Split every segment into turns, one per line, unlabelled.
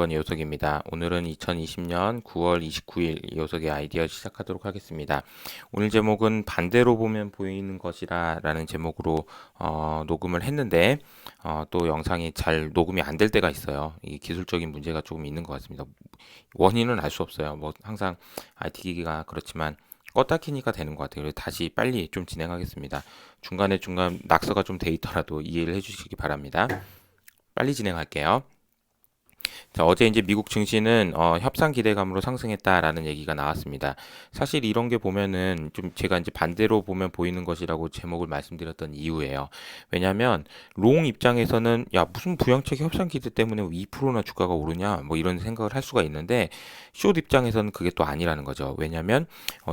번 요석입니다. 오늘은 2020년 9월 29일 요석의 아이디어 시작하도록 하겠습니다. 오늘 제목은 반대로 보면 보이는 것이라 라는 제목으로 녹음을 했는데 또 영상이 잘 녹음이 안 될 때가 있어요. 이 기술적인 문제가 조금 있는 것 같습니다. 원인은 알 수 없어요. 뭐 항상 IT 기기가 그렇지만 껐다 키니까 되는 것 같아요. 그래서 다시 빨리 좀 진행하겠습니다. 중간 낙서가 좀 돼 있더라도 이해를 해주시기 바랍니다. 빨리 진행할게요. 자, 어제 이제 미국 증시는 협상 기대감으로 상승했다라는 얘기가 나왔습니다. 사실 이런 게 보면은 좀 제가 이제 반대로 보면 보이는 것이라고 제목을 말씀드렸던 이유예요. 왜냐하면 롱 입장에서는 야 무슨 부양책 협상 기대 때문에 2%나 주가가 오르냐 뭐 이런 생각을 할 수가 있는데 숏 입장에서는 그게 또 아니라는 거죠. 왜냐하면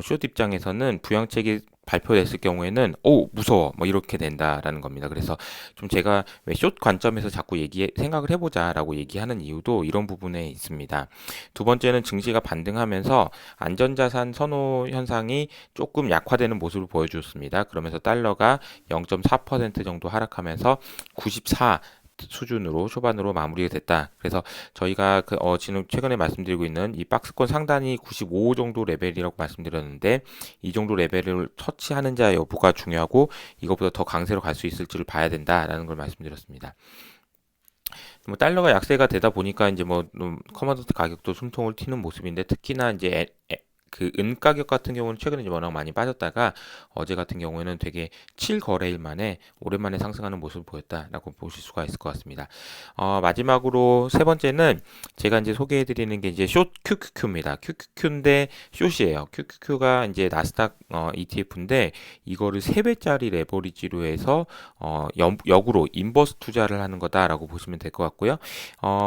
숏 입장에서는 부양책이 발표됐을 경우에는 오 무서워 뭐 이렇게 된다라는 겁니다. 그래서 좀 제가 왜 숏 관점에서 자꾸 생각을 해보자라고 얘기하는 이유도 이런 부분에 있습니다. 두 번째는 증시가 반등하면서 안전자산 선호 현상이 조금 약화되는 모습을 보여줬습니다. 그러면서 달러가 0.4% 정도 하락하면서 94 수준으로 초반으로 마무리가 됐다. 그래서 저희가 지금 최근에 말씀드리고 있는 이 박스권 상단이 95 정도 레벨이라고 말씀드렸는데 이 정도 레벨을 터치하는 자 여부가 중요하고 이것보다 더 강세로 갈 수 있을지를 봐야 된다라는 걸 말씀드렸습니다. 뭐 달러가 약세가 되다 보니까 이제 뭐 커머디티 가격도 숨통을 튀는 모습인데 특히나 이제 그 은 가격 같은 경우는 최근에 이제 워낙 많이 빠졌다가 어제 같은 경우에는 되게 7거래일 만에 오랜만에 상승하는 모습을 보였다라고 보실 수가 있을 것 같습니다. 마지막으로 세 번째는 제가 이제 소개해드리는 게 이제 숏 QQQ입니다. QQQ인데 숏이에요. QQQ가 이제 나스닥 ETF인데 이거를 3배짜리 레버리지로 해서 역으로 인버스 투자를 하는 거다라고 보시면 될 것 같고요.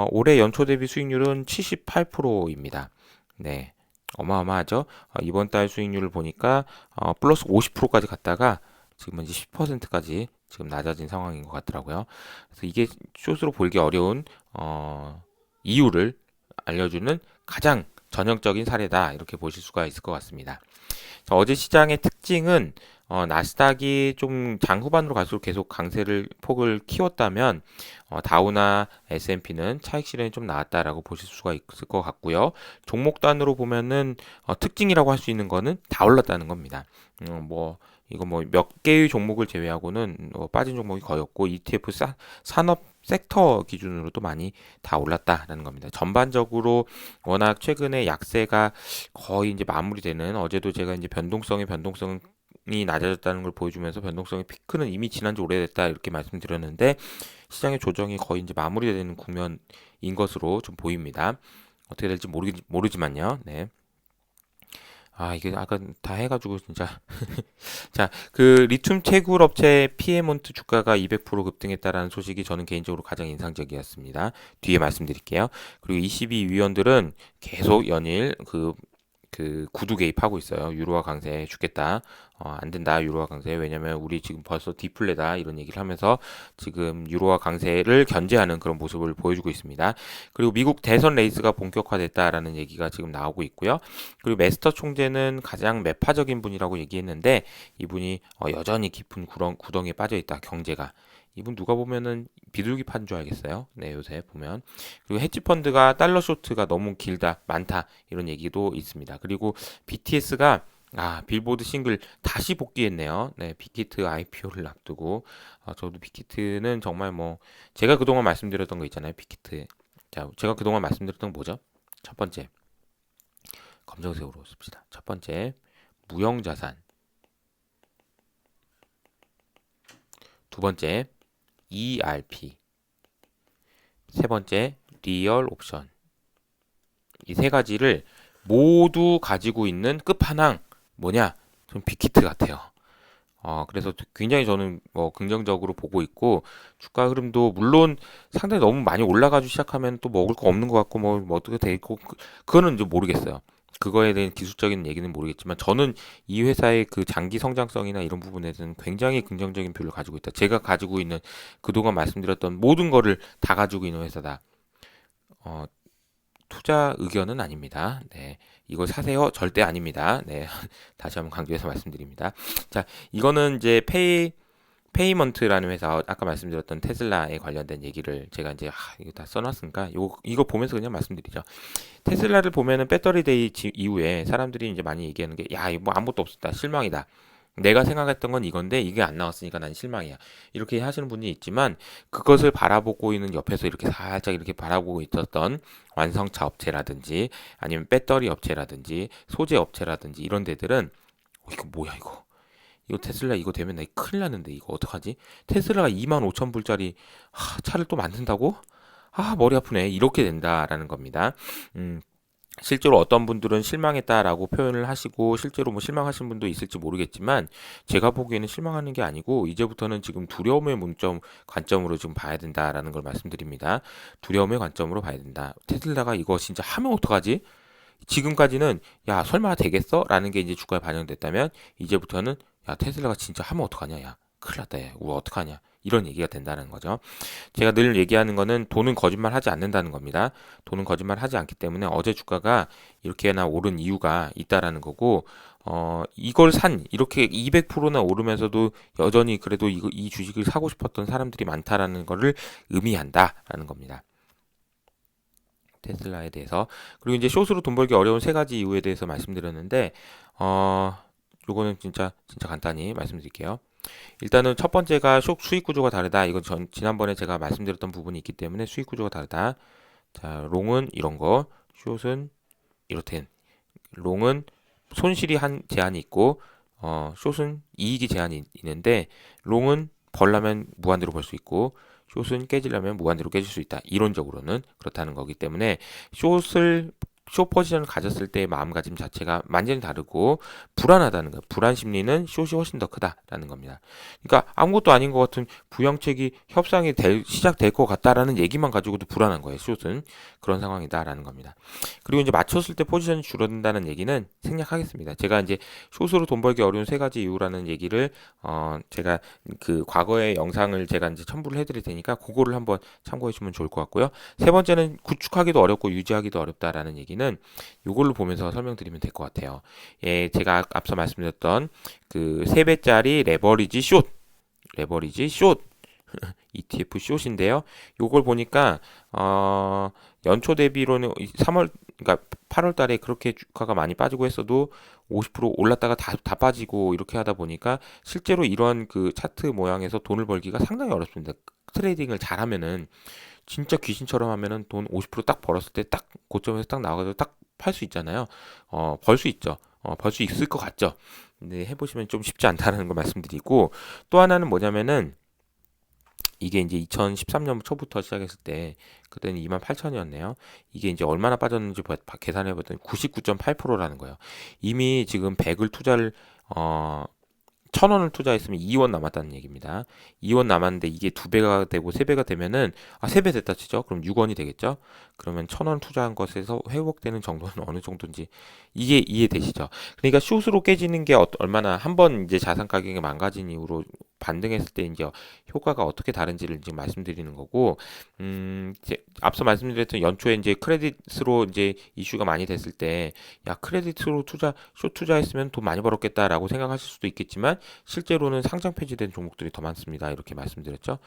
올해 연초 대비 수익률은 78%입니다. 네. 어마어마하죠. 이번 달 수익률을 보니까 플러스 50%까지 갔다가 지금은 이제 10%까지 지금 낮아진 상황인 것 같더라고요. 그래서 이게 숏으로 보기 어려운 이유를 알려주는 가장 전형적인 사례다 이렇게 보실 수가 있을 것 같습니다. 어제 시장의 특징은 나스닥이 좀 장후반으로 갈수록 계속 강세를 폭을 키웠다면 다우나 S&P는 차익 실현이 좀 나왔다라고 보실 수가 있을 것 같고요. 종목 단으로 보면은 특징이라고 할 수 있는 거는 다 올랐다는 겁니다. 뭐 이거 뭐 몇 개의 종목을 제외하고는 빠진 종목이 거의 없고 ETF 산업 섹터 기준으로도 많이 다 올랐다라는 겁니다. 전반적으로 워낙 최근에 약세가 거의 이제 마무리되는 어제도 제가 이제 변동성이 낮아졌다는 걸 보여주면서 변동성의 피크는 이미 지난 지 오래됐다 이렇게 말씀드렸는데 시장의 조정이 거의 이제 마무리되는 국면인 것으로 좀 보입니다. 어떻게 될지 모르지만요. 네. 이게 아까 다 해가지고 진짜 자, 그 리튬 채굴 업체 피에몬트 주가가 200% 급등했다라는 소식이 저는 개인적으로 가장 인상적이었습니다. 뒤에 말씀드릴게요. 그리고 ECB 위원들은 계속 연일 그 구두 개입하고 있어요. 유로화 강세 죽겠다. 안 된다. 유로화 강세. 왜냐면 우리 지금 벌써 디플레다. 이런 얘기를 하면서 지금 유로화 강세를 견제하는 그런 모습을 보여주고 있습니다. 그리고 미국 대선 레이스가 본격화됐다라는 얘기가 지금 나오고 있고요. 그리고 메스터 총재는 가장 매파적인 분이라고 얘기했는데 이분이 여전히 깊은 구덩이에 빠져 있다. 경제가. 이분 누가 보면은 비둘기 파는 줄 알겠어요. 네, 요새 보면. 그리고 헤지 펀드가 달러 쇼트가 너무 길다, 많다 이런 얘기도 있습니다. 그리고 BTS가 빌보드 싱글 다시 복귀했네요. 네, 빅히트 IPO를 앞두고 저도 빅히트는 정말 뭐 제가 그동안 말씀드렸던 거 있잖아요. 빅히트. 자, 제가 그동안 말씀드렸던 거 뭐죠? 첫 번째 검정색으로 씁시다. 첫 번째 무형자산. 두 번째 ERP. 세 번째 리얼 옵션. 이 세 가지를 모두 가지고 있는 끝판왕 뭐냐? 좀 빅히트 같아요. 그래서 굉장히 저는 뭐 긍정적으로 보고 있고 주가 흐름도 물론 상당히 너무 많이 올라가기 시작하면 또 먹을 거 없는 것 같고 뭐 어떻게 돼 있고 그거는 이제 모르겠어요. 그거에 대한 기술적인 얘기는 모르겠지만 저는 이 회사의 그 장기 성장성이나 이런 부분에 대해서는 굉장히 긍정적인 뷰를 가지고 있다. 제가 가지고 있는 그동안 말씀드렸던 모든 거를 다 가지고 있는 회사다. 어, 투자 의견은 아닙니다. 네. 이거 사세요? 절대 아닙니다. 네. 다시 한번 강조해서 말씀드립니다. 자, 이거는 이제 페이먼트라는 회사, 아까 말씀드렸던 테슬라에 관련된 얘기를 제가 이제 이거 다 써놨으니까 이거 보면서 그냥 말씀드리죠. 테슬라를 보면은 배터리 데이 이후에 사람들이 이제 많이 얘기하는 게, 야, 이거 뭐 아무것도 없었다, 실망이다. 내가 생각했던 건 이건데 이게 안 나왔으니까 난 실망이야. 이렇게 하시는 분이 있지만, 그것을 바라보고 있는 옆에서 이렇게 살짝 이렇게 바라보고 있었던 완성차 업체라든지 아니면 배터리 업체라든지 소재 업체라든지 이런 데들은, 이거 뭐야 이거 테슬라 이거 되면 나 큰일 나는데 이거 어떡하지? 테슬라가 2만 5천 불짜리 차를 또 만든다고? 머리 아프네. 이렇게 된다라는 겁니다. 음, 실제로 어떤 분들은 실망했다라고 표현을 하시고 실제로 뭐 실망하신 분도 있을지 모르겠지만, 제가 보기에는 실망하는 게 아니고 이제부터는 지금 두려움의 관점으로 지금 봐야 된다라는 걸 말씀드립니다. 두려움의 관점으로 봐야 된다. 테슬라가 이거 진짜 하면 어떡하지? 지금까지는 야 설마 되겠어? 라는 게 이제 주가에 반영됐다면, 이제부터는 야 테슬라가 진짜 하면 어떡하냐, 야 큰일 났다, 야 우리 어떡하냐, 이런 얘기가 된다는 거죠. 제가 늘 얘기하는 거는 돈은 거짓말 하지 않는다는 겁니다. 돈은 거짓말 하지 않기 때문에 어제 주가가 이렇게나 오른 이유가 있다라는 거고, 이걸 이렇게 200%나 오르면서도 여전히 그래도 이 주식을 사고 싶었던 사람들이 많다라는 거를 의미한다라는 겁니다. 테슬라에 대해서. 그리고 이제 숏으로 돈 벌기 어려운 세 가지 이유에 대해서 말씀드렸는데, 요거는 진짜 간단히 말씀드릴게요. 일단은 첫 번째가 숏 수익 구조가 다르다. 이건 지난번에 제가 말씀드렸던 부분이 있기 때문에 수익 구조가 다르다. 자, 롱은 이런 거, 숏은 이렇든. 롱은 손실이 제한이 있고, 숏은 이익이 제한이 있는데, 롱은 벌려면 무한대로 벌 수 있고, 숏은 깨지려면 무한대로 깨질 수 있다. 이론적으로는 그렇다는 거기 때문에, 숏 포지션을 가졌을 때의 마음가짐 자체가 완전히 다르고 불안하다는 거예요. 불안 심리는 숏이 훨씬 더 크다라는 겁니다. 그러니까 아무것도 아닌 것 같은 부양책이 시작될 것 같다라는 얘기만 가지고도 불안한 거예요. 숏은 그런 상황이다라는 겁니다. 그리고 이제 맞췄을 때 포지션이 줄어든다는 얘기는 생략하겠습니다. 제가 이제 숏으로 돈 벌기 어려운 세 가지 이유라는 얘기를 제가 그 과거의 영상을 제가 이제 첨부를 해드릴 테니까 그거를 한번 참고해 주면 좋을 것 같고요. 세 번째는 구축하기도 어렵고 유지하기도 어렵다라는 얘기는 이걸로 보면서 설명드리면 될 것 같아요. 예, 제가 앞서 말씀드렸던 그 3배짜리 레버리지 숏 ETF 숏인데요. 요걸 보니까 연초 대비로는 3월 그러니까 8월 달에 그렇게 주가가 많이 빠지고 했어도 50% 올랐다가 다 빠지고 이렇게 하다 보니까 실제로 이런 그 차트 모양에서 돈을 벌기가 상당히 어렵습니다. 트레이딩을 잘하면은 진짜 귀신처럼 하면은 돈 50%딱 벌었을 때 딱 고점에서 딱 나와가지고 딱 팔 수 있잖아요. 벌 수 있죠. 벌 수 있을 것 같죠. 근데 해보시면 좀 쉽지 않다는 걸 말씀드리고, 또 하나는 뭐냐면은 이게 이제 2013년 초부터 시작했을 때 그때는 28,000이었네요. 이게 이제 얼마나 빠졌는지 계산해 봤더니 99.8%라는 거예요. 이미 지금 100을 투자를 1,000원을 투자했으면 2원 남았다는 얘기입니다. 2원 남았는데 이게 2배가 되고 3배가 되면은 3배 됐다 치죠. 그럼 6원이 되겠죠. 그러면 1,000원 투자한 것에서 회복되는 정도는 어느 정도인지 이게 이해되시죠? 그러니까 숏으로 깨지는 게 얼마나 한번 이제 자산 가격이 망가진 이후로 반등했을 때 이제 효과가 어떻게 다른지를 지금 말씀드리는 거고, 앞서 말씀드렸던 연초에 이제 크레딧으로 이제 이슈가 많이 됐을 때, 야, 크레딧으로 숏 투자했으면 돈 많이 벌었겠다라고 생각하실 수도 있겠지만, 실제로는 상장 폐지된 종목들이 더 많습니다. 이렇게 말씀드렸죠.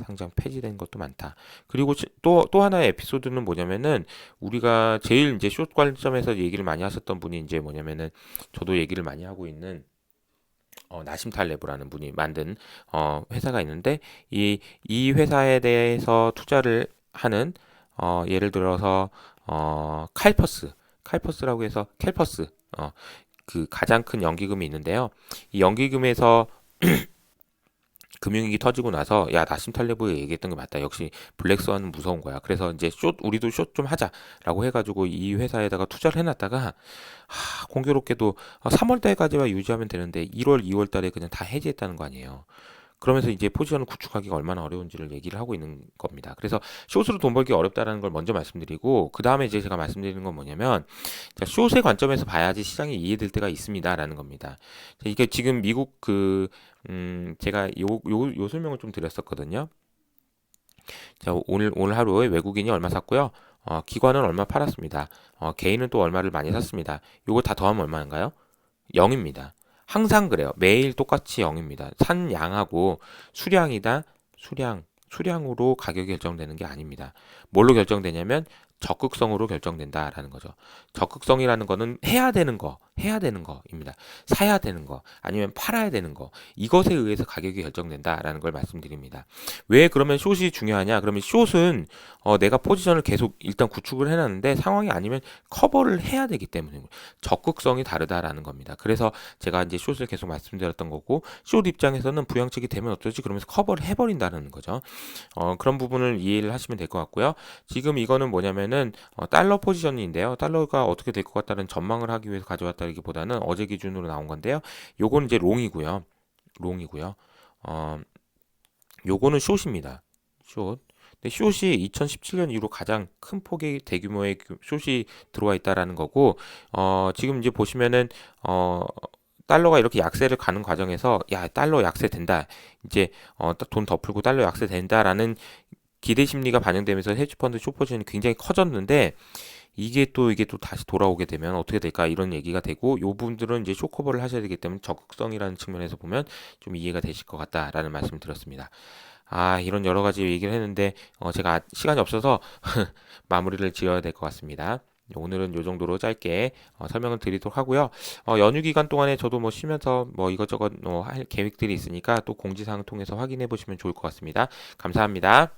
상장 폐지된 것도 많다. 그리고 또 하나의 에피소드는 뭐냐면은, 우리가 제일 이제 숏 관점에서 얘기를 많이 하셨던 분이 이제 뭐냐면은, 저도 얘기를 많이 하고 있는 나심탈 레브라는 분이 만든 회사가 있는데, 이 회사에 대해서 투자를 하는 예를 들어서 칼퍼스라고 해서 캘퍼스 그 가장 큰 연기금이 있는데요. 이 연기금에서 금융위기 터지고 나서 야 나심탈레브가 얘기했던 게 맞다. 역시 블랙스완은 무서운 거야. 그래서 이제 우리도 숏 좀 하자라고 해가지고 이 회사에다가 투자를 해놨다가 공교롭게도 3월 달까지만 유지하면 되는데 1월, 2월 달에 그냥 다 해지했다는 거 아니에요. 그러면서 이제 포지션을 구축하기가 얼마나 어려운지를 얘기를 하고 있는 겁니다. 그래서 숏으로 돈 벌기 어렵다라는 걸 먼저 말씀드리고, 그 다음에 이제 제가 말씀드리는 건 뭐냐면, 자, 숏의 관점에서 봐야지 시장이 이해될 때가 있습니다라는 겁니다. 이게 지금 미국 제가 요 설명을 좀 드렸었거든요. 자, 오늘 하루에 외국인이 얼마 샀고요. 기관은 얼마 팔았습니다. 개인은 또 얼마를 많이 샀습니다. 요거 다 더하면 얼마인가요? 0입니다. 항상 그래요. 매일 똑같이 0입니다. 산 양하고 수량이다. 수량으로 가격이 결정되는 게 아닙니다. 뭘로 결정되냐면 적극성으로 결정된다라는 거죠. 적극성이라는 거는 해야 되는 거입니다. 사야 되는 거, 아니면 팔아야 되는 거, 이것에 의해서 가격이 결정된다라는 걸 말씀드립니다. 왜 그러면 숏이 중요하냐? 그러면 숏은 내가 포지션을 계속 일단 구축을 해놨는데 상황이 아니면 커버를 해야 되기 때문에 적극성이 다르다라는 겁니다. 그래서 제가 이제 숏을 계속 말씀드렸던 거고, 숏 입장에서는 부양책이 되면 어쩌지? 그러면서 커버를 해버린다는 거죠. 그런 부분을 이해를 하시면 될 것 같고요. 지금 이거는 뭐냐면은 달러 포지션인데요. 달러가 어떻게 될 것 같다는 전망을 하기 위해서 가져왔다기보다는 어제 기준으로 나온 건데요. 요거는 이제 롱이고요. 롱이고요. 어, 요거는 숏입니다. 숏. 근데 숏이 2017년 이후로 가장 큰 폭의 대규모의 숏이 들어와 있다라는 거고, 지금 이제 보시면은 달러가 이렇게 약세를 가는 과정에서 야 달러 약세 된다, 이제 돈 더 풀고 달러 약세 된다라는 기대 심리가 반영되면서 헤지펀드 숏 포지션이 굉장히 커졌는데, 이게 또 다시 돌아오게 되면 어떻게 될까, 이런 얘기가 되고, 요 분들은 이제 숏 커버를 하셔야 되기 때문에 적극성이라는 측면에서 보면 좀 이해가 되실 것 같다라는 말씀을 드렸습니다. 이런 여러 가지 얘기를 했는데 제가 시간이 없어서 마무리를 지어야 될 것 같습니다. 오늘은 요 정도로 짧게 설명을 드리도록 하고요. 연휴 기간 동안에 저도 뭐 쉬면서 뭐 이것저것 할 계획들이 있으니까 또 공지사항 통해서 확인해 보시면 좋을 것 같습니다. 감사합니다.